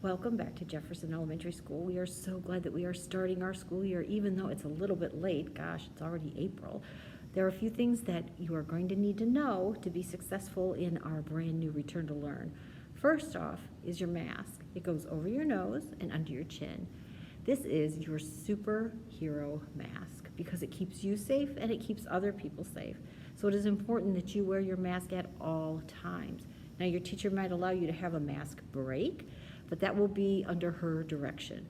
Welcome back to Jefferson Elementary School. We are so glad that we are starting our school year, even though it's a little bit late. Gosh, it's already April. There are a few things that you are going to need to know to be successful in our brand new Return to Learn. First off is your mask. It goes over your nose and under your chin. This is your superhero mask because it keeps you safe and it keeps other people safe. So it is important that you wear your mask at all times. Now, your teacher might allow you to have a mask break, but that will be under her direction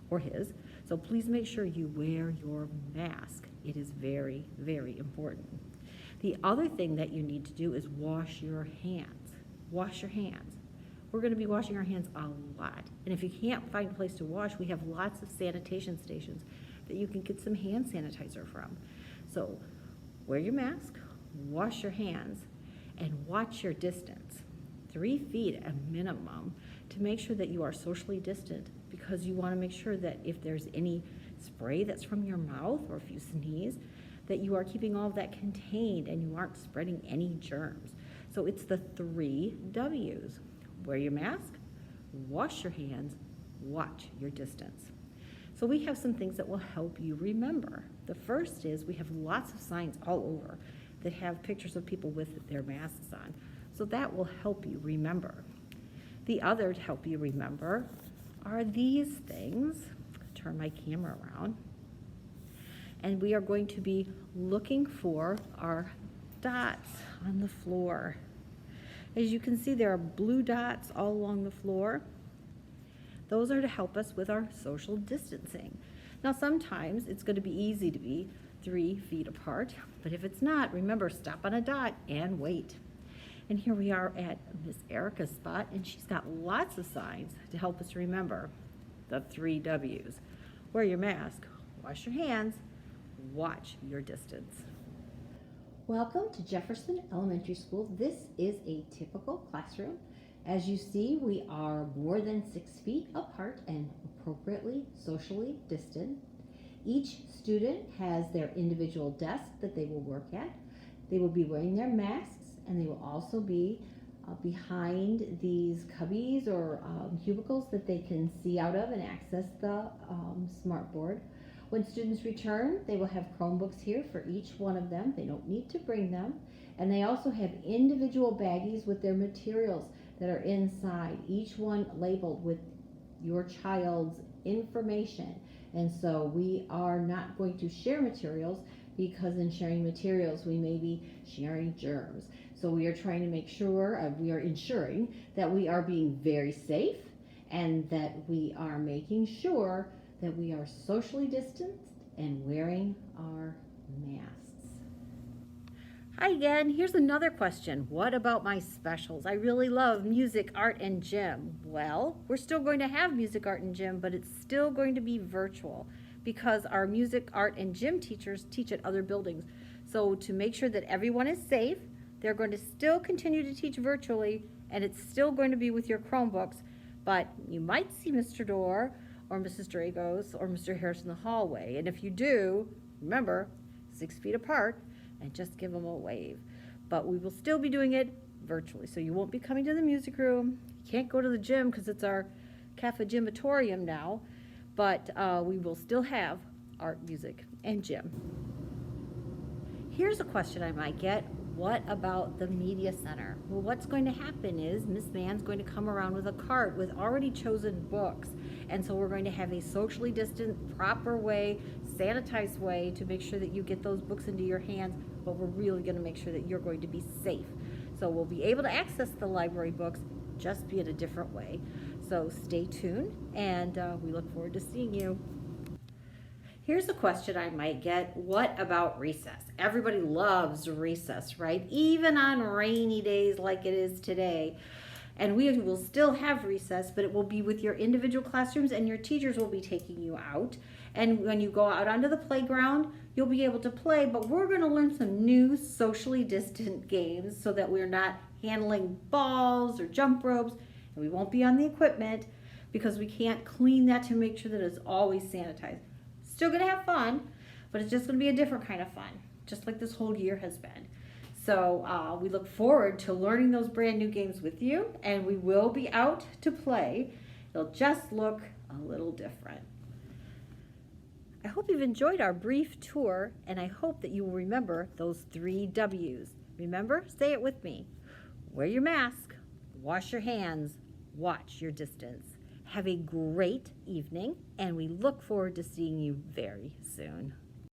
or his. So please make sure you wear your mask. It is very, very important. The other thing that you need to do is wash your hands. Wash your hands. We're going to be washing our hands a lot. And if you can't find a place to wash, we have lots of sanitation stations that you can get some hand sanitizer from. So wear your mask, wash your hands, and watch your distance. 3 feet a minimum to make sure that you are socially distant, because you want to make sure that if there's any spray that's from your mouth or if you sneeze, that you are keeping all of that contained and you aren't spreading any germs. So it's the 3 W's. Wear your mask, wash your hands, watch your distance. So we have some things that will help you remember. The first is we have lots of signs all over that have pictures of people with their masks on. So that will help you remember. The other to help you remember are these things. Turn my camera around. And we are going to be looking for our dots on the floor. As you can see, there are blue dots all along the floor. Those are to help us with our social distancing. Now, sometimes it's going to be easy to be 3 feet apart, but if it's not, remember, stop on a dot and wait. And here we are at Miss Erica's spot, and she's got lots of signs to help us remember the 3 W's. Wear your mask, wash your hands, watch your distance. Welcome to Jefferson Elementary School. This is a typical classroom. As you see, we are more than 6 feet apart and appropriately socially distant. Each student has their individual desk that they will work at. They will be wearing their masks, and they will also be behind these cubbies or cubicles that they can see out of and access the smart board. When students return, they will have Chromebooks here for each one of them. They don't need to bring them. And they also have individual baggies with their materials that are inside, each one labeled with your child's information. And so we are not going to share materials, because in sharing materials, we may be sharing germs. So we are trying to make sure, we are ensuring that we are being very safe and that we are making sure that we are socially distanced and wearing our masks. Hi again. Here's another question. What about my specials? I really love music, art, and gym. Well, we're still going to have music, art, and gym, but it's still going to be virtual, because our music, art, and gym teachers teach at other buildings. So to make sure that everyone is safe, they're going to still continue to teach virtually, and it's still going to be with your Chromebooks, but you might see Mr. Dorr or Mrs. Dragos or Mr. Harris in the hallway. And if you do, remember, 6 feet apart, and just give them a wave. But we will still be doing it virtually, so you won't be coming to the music room. You can't go to the gym because it's our Cafe Gymatorium now. But we will still have art, music, and gym. Here's a question I might get. What about the media center? Well, what's going to happen is Miss Mann's going to come around with a cart with already chosen books. And so we're going to have a socially distant, proper way, sanitized way to make sure that you get those books into your hands, but we're really going to make sure that you're going to be safe. So we'll be able to access the library books, just be in a different way. So stay tuned, and we look forward to seeing you. Here's a question I might get. What about recess? Everybody loves recess, right? Even on rainy days like it is today. And we will still have recess, but it will be with your individual classrooms, and your teachers will be taking you out. And when you go out onto the playground, you'll be able to play, but we're going to learn some new socially distant games so that we're not handling balls or jump ropes. And we won't be on the equipment because we can't clean that to make sure that it's always sanitized. Still going to have fun, but it's just going to be a different kind of fun, just like this whole year has been. So we look forward to learning those brand new games with you, and we will be out to play. It'll just look a little different. I hope you've enjoyed our brief tour, and I hope that you will remember those 3 W's. Remember, say it with me. Wear your mask, wash your hands, watch your distance. Have a great evening, and we look forward to seeing you very soon.